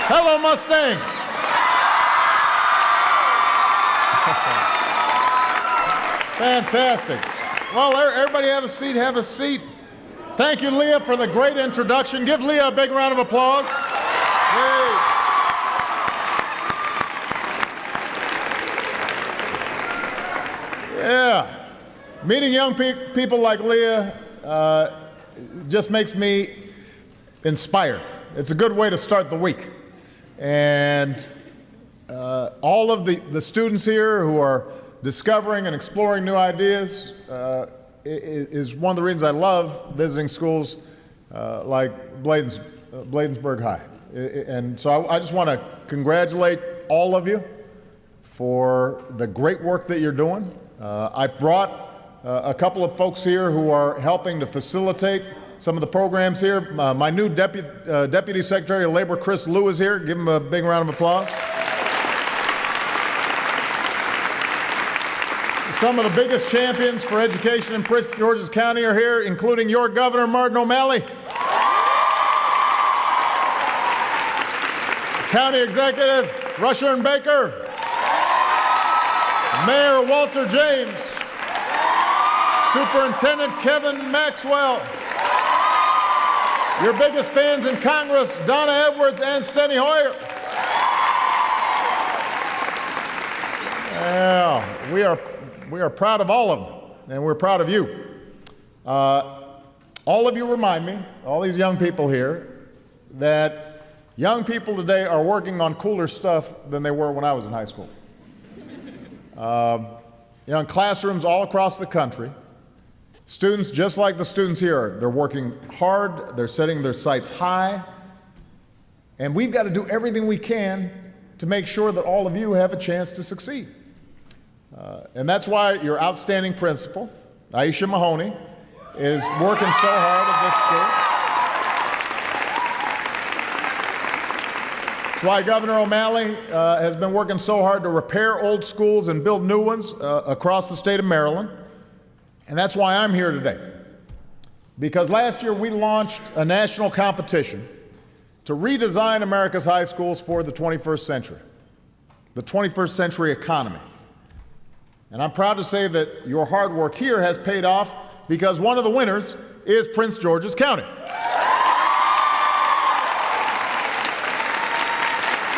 Hello, Mustangs. Fantastic. Well, everybody have a seat, have a seat. Thank you, Leah, for the great introduction. Give Leah a big round of applause. Yay. Yeah. Meeting young people like Leah just makes me inspired. It's a good way to start the week. And all of the students here who are discovering and exploring new ideas is one of the reasons I love visiting schools like Bladensburg High. And so I just want to congratulate all of you for the great work that you're doing. I brought a couple of folks here who are helping to facilitate some of the programs here. My new Deputy Secretary of Labor, Chris Liu, is here. Give him a big round of applause. Some of the biggest champions for education in Prince George's County are here, including your Governor, Martin O'Malley, County Executive, Rushern Baker, Mayor Walter James, Superintendent Kevin Maxwell, your biggest fans in Congress, Donna Edwards and Steny Hoyer. Yeah, we are proud of all of them, and we're proud of you. All of you remind me, all these young people here, that young people today are working on cooler stuff than they were when I was in high school. In classrooms all across the country, students, just like the students here, they're working hard, they're setting their sights high, and we've got to do everything we can to make sure that all of you have a chance to succeed. And that's why your outstanding principal, Aisha Mahoney, is working so hard at this school. That's why Governor O'Malley has been working so hard to repair old schools and build new ones across the state of Maryland. And that's why I'm here today. Because last year we launched a national competition to redesign America's high schools for the 21st century, the 21st century economy. And I'm proud to say that your hard work here has paid off, because one of the winners is Prince George's County.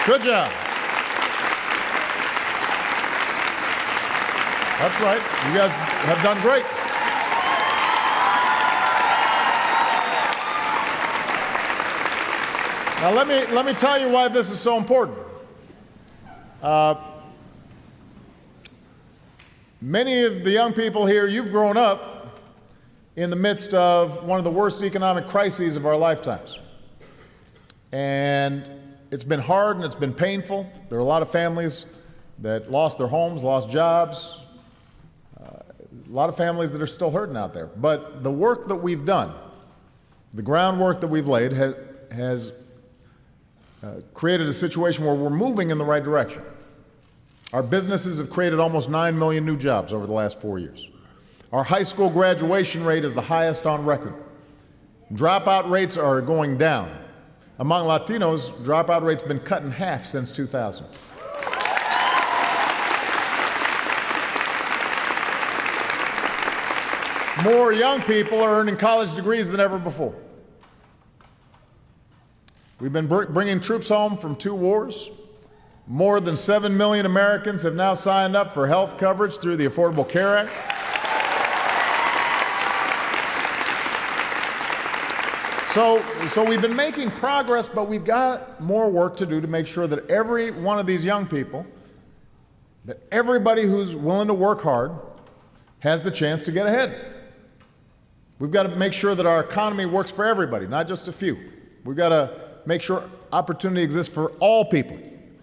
Good job. That's right. You guys have done great. Now let me tell you why this is so important. Many of the young people here, you've grown up in the midst of one of the worst economic crises of our lifetimes. And it's been hard and it's been painful. There are a lot of families that lost their homes, lost jobs, a lot of families that are still hurting out there. But the work that we've done, the groundwork that we've laid has created a situation where we're moving in the right direction. Our businesses have created almost 9 million new jobs over the last 4 years. Our high school graduation rate is the highest on record. Dropout rates are going down. Among Latinos, dropout rate's been cut in half since 2000. More young people are earning college degrees than ever before. We've been bringing troops home from 2 wars. More than 7 million Americans have now signed up for health coverage through the Affordable Care Act. So we've been making progress, but we've got more work to do to make sure that every one of these young people, that everybody who's willing to work hard, has the chance to get ahead. We've got to make sure that our economy works for everybody, not just a few. We've got to make sure opportunity exists for all people.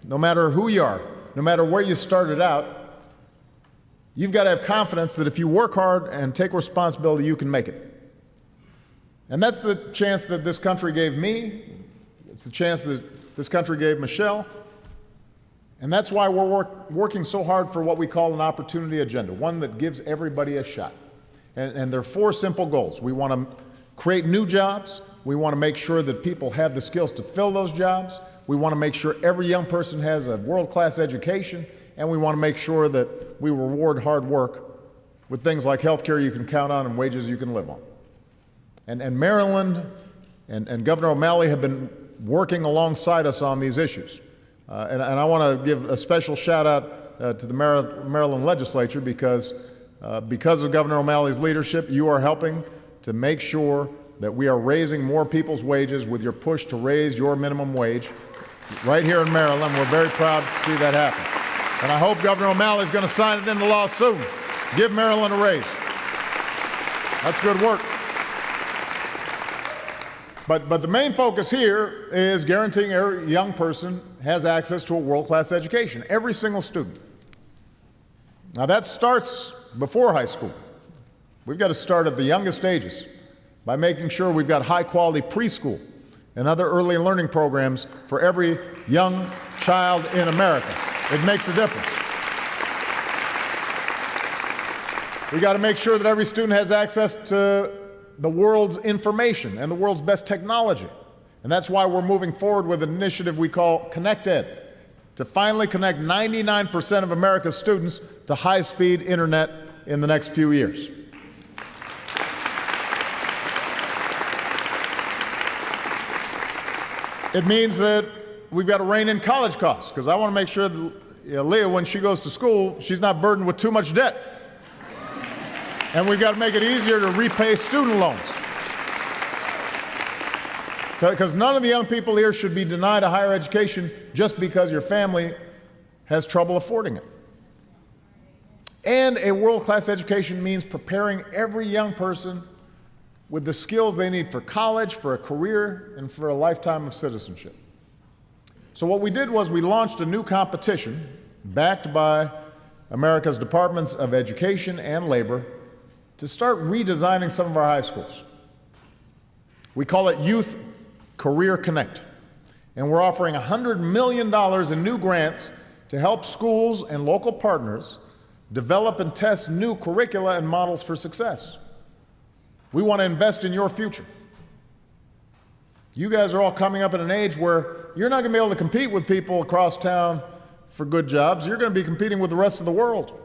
No matter who you are, no matter where you started out, you've got to have confidence that if you work hard and take responsibility, you can make it. And that's the chance that this country gave me. It's the chance that this country gave Michelle. And that's why we're working so hard for what we call an opportunity agenda, one that gives everybody a shot. And there are 4 simple goals. We want to create new jobs. We want to make sure that people have the skills to fill those jobs. We want to make sure every young person has a world-class education, and we want to make sure that we reward hard work with things like health care you can count on and wages you can live on. And Maryland and Governor O'Malley have been working alongside us on these issues. And I want to give a special shout out to the Maryland legislature because of Governor O'Malley's leadership, you are helping to make sure that we are raising more people's wages with your push to raise your minimum wage right here in Maryland. We're very proud to see that happen. And I hope Governor O'Malley is going to sign it into law soon. Give Maryland a raise. That's good work. But the main focus here is guaranteeing every young person has access to a world-class education, every single student. Now that starts before high school. We've got to start at the youngest ages by making sure we've got high-quality preschool and other early learning programs for every young child in America. It makes a difference. We've got to make sure that every student has access to the world's information and the world's best technology. And that's why we're moving forward with an initiative we call ConnectEd, to finally connect 99% of America's students to high-speed internet in the next few years. It means that we've got to rein in college costs, because I want to make sure that Leah, when she goes to school, she's not burdened with too much debt. And we've got to make it easier to repay student loans, because none of the young people here should be denied a higher education just because your family has trouble affording it. And a world-class education means preparing every young person with the skills they need for college, for a career, and for a lifetime of citizenship. So what we did was we launched a new competition backed by America's Departments of Education and Labor to start redesigning some of our high schools. We call it Youth Career Connect, and we're offering $100 million in new grants to help schools and local partners develop and test new curricula and models for success. We want to invest in your future. You guys are all coming up at an age where you're not going to be able to compete with people across town for good jobs. You're going to be competing with the rest of the world.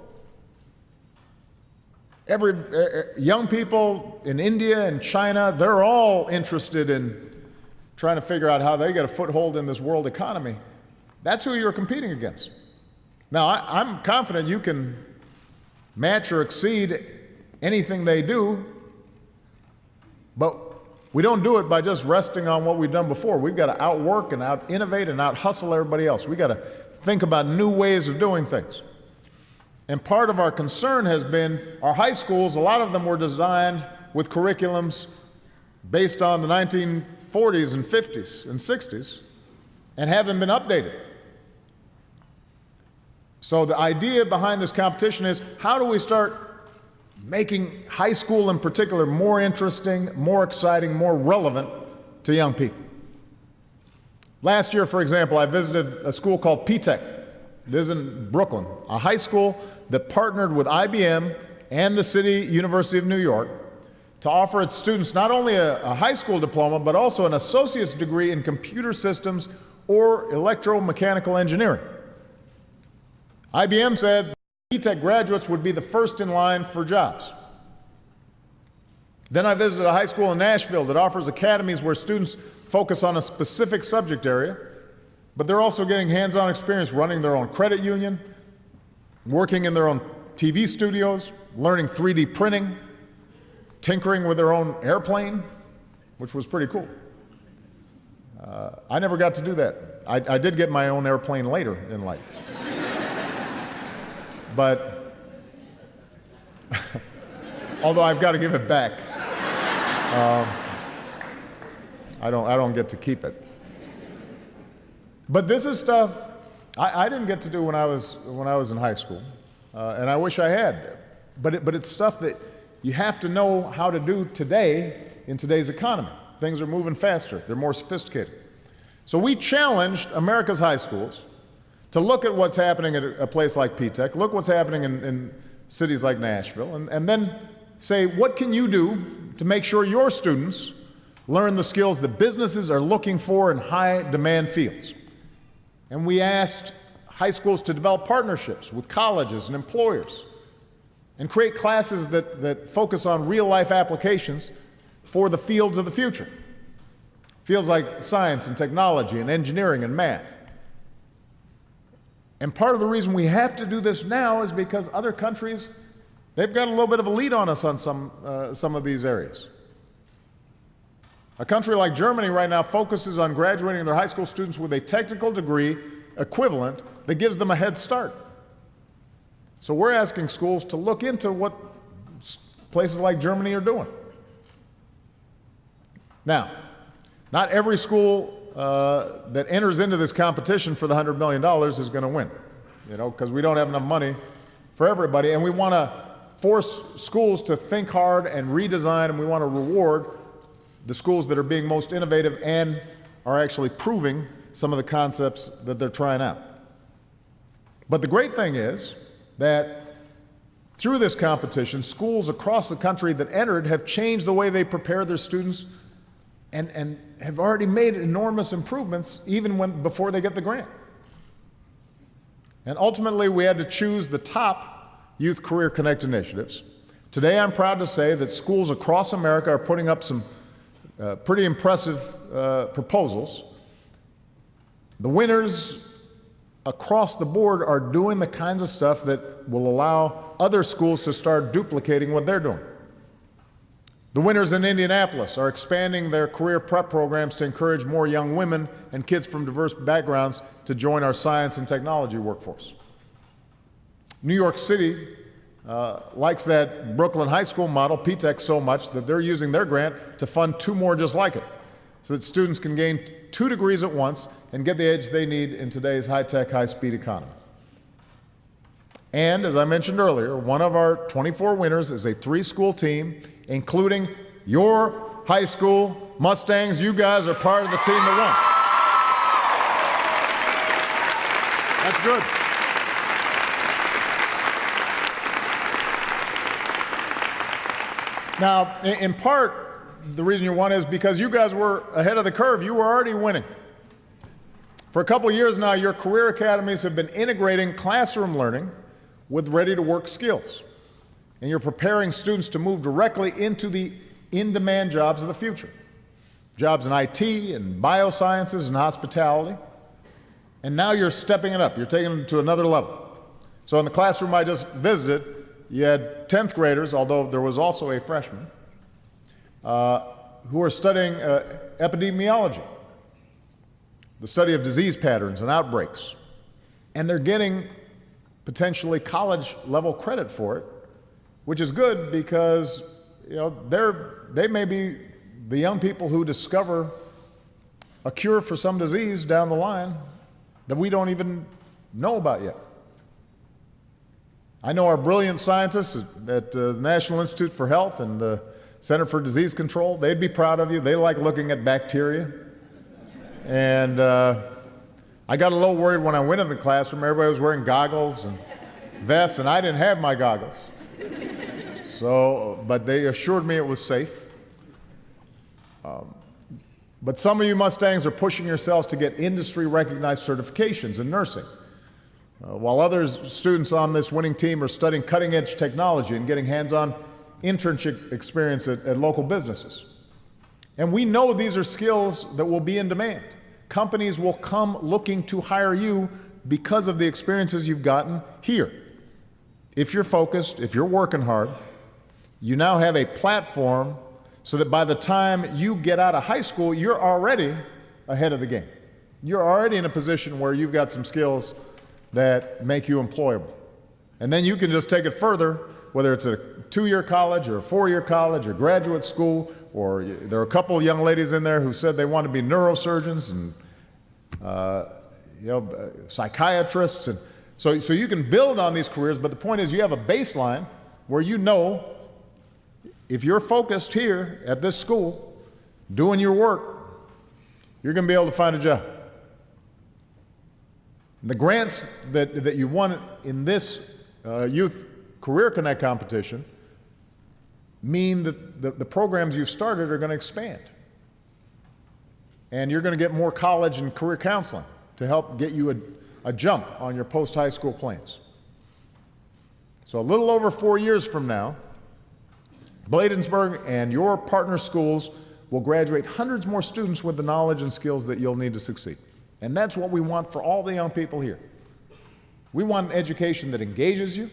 Young people in India and China, they're all interested in trying to figure out how they get a foothold in this world economy. That's who you're competing against. Now, I'm confident you can match or exceed anything they do, but we don't do it by just resting on what we've done before. We've got to outwork and out-innovate and out-hustle everybody else. We've got to think about new ways of doing things. And part of our concern has been our high schools, a lot of them were designed with curriculums based on the 1940s and 50s and 60s and haven't been updated. So the idea behind this competition is, how do we start making high school in particular more interesting, more exciting, more relevant to young people? Last year, for example, I visited a school called P-Tech. This is in Brooklyn, a high school that partnered with IBM and the City University of New York to offer its students not only a high school diploma, but also an associate's degree in computer systems or electromechanical engineering. IBM said P-Tech graduates would be the first in line for jobs. Then I visited a high school in Nashville that offers academies where students focus on a specific subject area, but they're also getting hands-on experience running their own credit union, working in their own TV studios, learning 3D printing, tinkering with their own airplane, which was pretty cool. I never got to do that. I did get my own airplane later in life. But although I've got to give it back, I don't get to keep it. But this is stuff I didn't get to do when I was in high school, and I wish I had. But it's stuff that you have to know how to do today in today's economy. Things are moving faster. They're more sophisticated. So we challenged America's high schools to look at what's happening at a place like P-Tech, look what's happening in cities like Nashville, and then say, what can you do to make sure your students learn the skills that businesses are looking for in high-demand fields? And we asked high schools to develop partnerships with colleges and employers and create classes that focus on real-life applications for the fields of the future. Fields like science and technology and engineering and math. And part of the reason we have to do this now is because other countries, they've got a little bit of a lead on us on some of these areas. A country like Germany right now focuses on graduating their high school students with a technical degree equivalent that gives them a head start. So we're asking schools to look into what places like Germany are doing. Now, not every school that enters into this competition for the $100 million is going to win, because we don't have enough money for everybody, and we want to force schools to think hard and redesign, and we want to reward the schools that are being most innovative and are actually proving some of the concepts that they're trying out. But the great thing is that through this competition, schools across the country that entered have changed the way they prepare their students and have already made enormous improvements even before they get the grant. And ultimately, we had to choose the top Youth Career Connect initiatives. Today, I'm proud to say that schools across America are putting up some pretty impressive proposals. The winners across the board are doing the kinds of stuff that will allow other schools to start duplicating what they're doing. The winners in Indianapolis are expanding their career prep programs to encourage more young women and kids from diverse backgrounds to join our science and technology workforce. New York City likes that Brooklyn High School model, PTEC, so much that they're using their grant to fund 2 more just like it, so that students can gain 2 degrees at once and get the edge they need in today's high-tech, high-speed economy. And as I mentioned earlier, one of our 24 winners is a 3-school team, including your high school Mustangs. You guys are part of the team that won. That's good. Now, in part, the reason you won is because you guys were ahead of the curve. You were already winning. For a couple years now, your career academies have been integrating classroom learning with ready-to-work skills. And you're preparing students to move directly into the in-demand jobs of the future. Jobs in IT and biosciences and hospitality. And now you're stepping it up. You're taking it to another level. So in the classroom I just visited, you had 10th graders, although there was also a freshman, who are studying epidemiology, the study of disease patterns and outbreaks. And they're getting potentially college-level credit for it, which is good because they may be the young people who discover a cure for some disease down the line that we don't even know about yet. I know our brilliant scientists at the National Institute for Health and the Center for Disease Control, they'd be proud of you. They like looking at bacteria. And I got a little worried when I went in the classroom. Everybody was wearing goggles and vests, and I didn't have my goggles. But they assured me it was safe. But some of you Mustangs are pushing yourselves to get industry-recognized certifications in nursing, while other students on this winning team are studying cutting-edge technology and getting hands-on internship experience at local businesses. And we know these are skills that will be in demand. Companies will come looking to hire you because of the experiences you've gotten here. If you're focused, if you're working hard, you now have a platform so that by the time you get out of high school, you're already ahead of the game. You're already in a position where you've got some skills that make you employable. And then you can just take it further, whether it's a 2-year college or a 4-year college or graduate school, or there are a couple of young ladies in there who said they want to be neurosurgeons and psychiatrists. And so you can build on these careers, but the point is you have a baseline where you know if you're focused here at this school, doing your work, you're going to be able to find a job. The grants that you won in this Youth Career Connect competition mean that the programs you've started are going to expand. And you're going to get more college and career counseling to help get you a jump on your post-high school plans. So a little over 4 years from now, Bladensburg and your partner schools will graduate hundreds more students with the knowledge and skills that you'll need to succeed. And that's what we want for all the young people here. We want an education that engages you.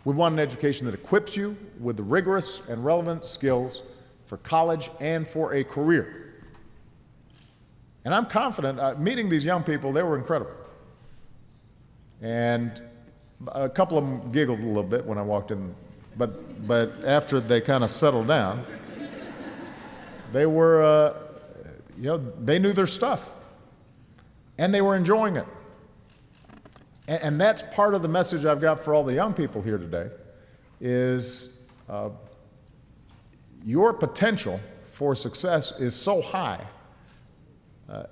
We want an education that equips you with the rigorous and relevant skills for college and for a career. And I'm confident, meeting these young people, they were incredible. And a couple of them giggled a little bit when I walked in, but after they kind of settled down, they were, they knew their stuff, and they were enjoying it. And that's part of the message I've got for all the young people here today, is your potential for success is so high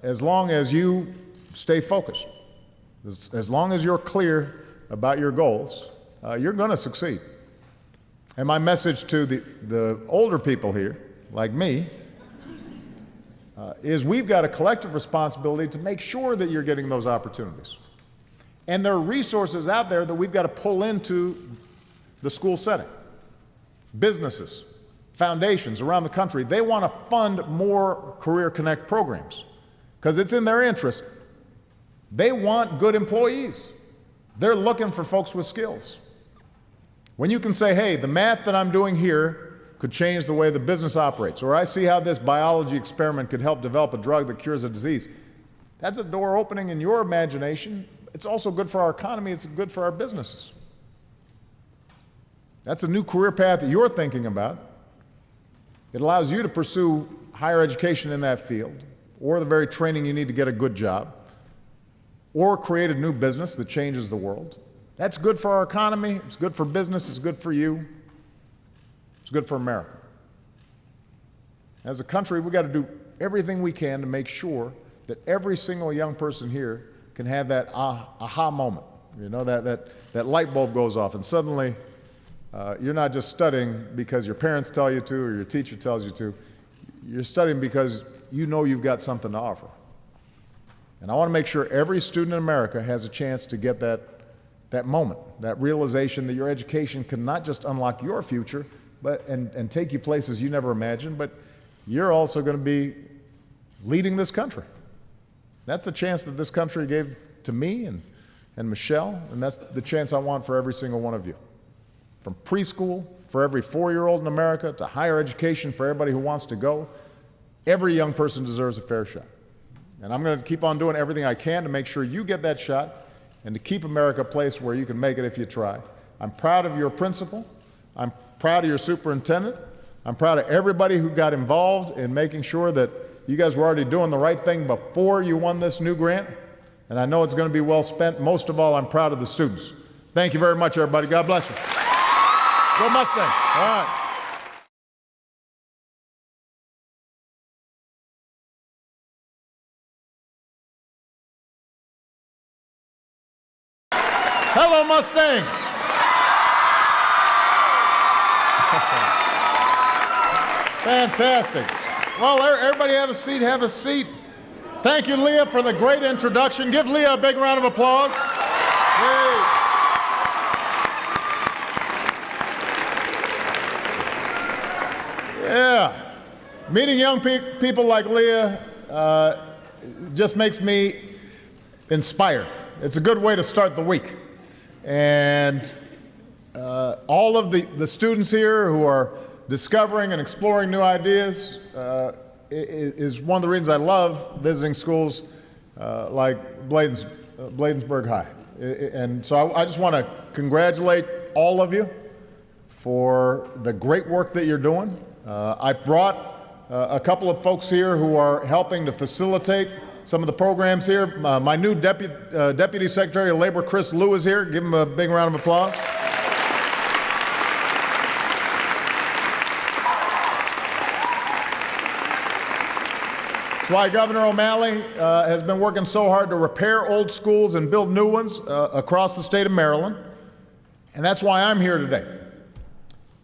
as long as you stay focused. As long as you're clear about your goals, you're going to succeed. And my message to the older people here, like me, is we've got a collective responsibility to make sure that you're getting those opportunities. And there are resources out there that we've got to pull into the school setting. Businesses, foundations around the country, they want to fund more Career Connect programs because it's in their interest. They want good employees. They're looking for folks with skills. When you can say, hey, the math that I'm doing here could change the way the business operates, or I see how this biology experiment could help develop a drug that cures a disease, that's a door opening in your imagination. It's also good for our economy. It's good for our businesses. That's a new career path that you're thinking about. It allows you to pursue higher education in that field, or the very training you need to get a good job, or create a new business that changes the world. That's good for our economy. It's good for business. It's good for you. It's good for America. As a country, we've got to do everything we can to make sure that every single young person here can have that aha moment. You know, that light bulb goes off, and suddenly you're not just studying because your parents tell you to or your teacher tells you to. You're studying because you know you've got something to offer. And I want to make sure every student in America has a chance to get that moment, that realization that your education can not just unlock your future, and take you places you never imagined, but you're also going to be leading this country. That's the chance that this country gave to me and Michelle, and that's the chance I want for every single one of you. From preschool, for every 4-year-old in America, to higher education for everybody who wants to go, every young person deserves a fair shot. And I'm going to keep on doing everything I can to make sure you get that shot and to keep America a place where you can make it if you try. I'm proud of your principal. I'm proud of your superintendent. I'm proud of everybody who got involved in making sure that you guys were already doing the right thing before you won this new grant. And I know it's going to be well spent. Most of all, I'm proud of the students. Thank you very much, everybody. God bless you. Go Mustang. All right. Hello, Mustangs. Fantastic. Well, everybody have a seat, have a seat. Thank you, Leah, for the great introduction. Give Leah a big round of applause. Yay. Yeah. Meeting young people like Leah just makes me inspired. It's a good way to start the week. And all of the students here who are discovering and exploring new ideas is one of the reasons I love visiting schools like Bladensburg High. And so I just want to congratulate all of you for the great work that you're doing. I brought a couple of folks here who are helping to facilitate some of the programs here. My new Deputy Secretary of Labor, Chris Liu, is here. Give him a big round of applause. That's why Governor O'Malley has been working so hard to repair old schools and build new ones across the state of Maryland. And that's why I'm here today.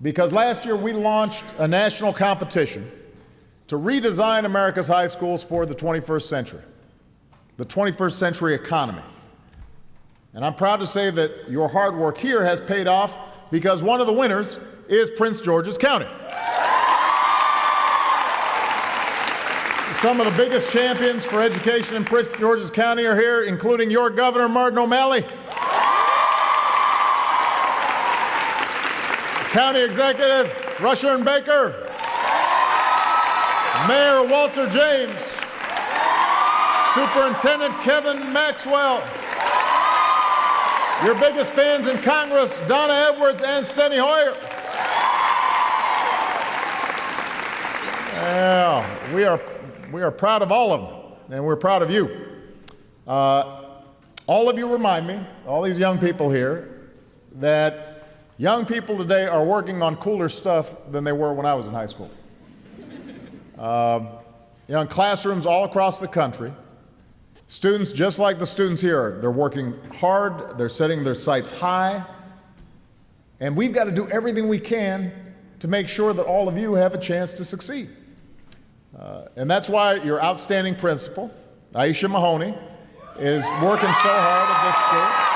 Because last year we launched a national competition to redesign America's high schools for the 21st century. the 21st century economy. And I'm proud to say that your hard work here has paid off, because one of the winners is Prince George's County. Some of the biggest champions for education in Prince George's County are here, including your governor, Martin O'Malley, County Executive Rushern Baker, Mayor Walter James, Superintendent Kevin Maxwell, your biggest fans in Congress, Donna Edwards and Steny Hoyer. Yeah, we are proud of all of them, and we're proud of you. All of you remind me, all these young people here, that young people today are working on cooler stuff than they were when I was in high school. In classrooms all across the country, students, just like the students here, they're working hard, they're setting their sights high, and we've got to do everything we can to make sure that all of you have a chance to succeed. And that's why your outstanding principal, Aisha Mahoney, is working so hard at this school.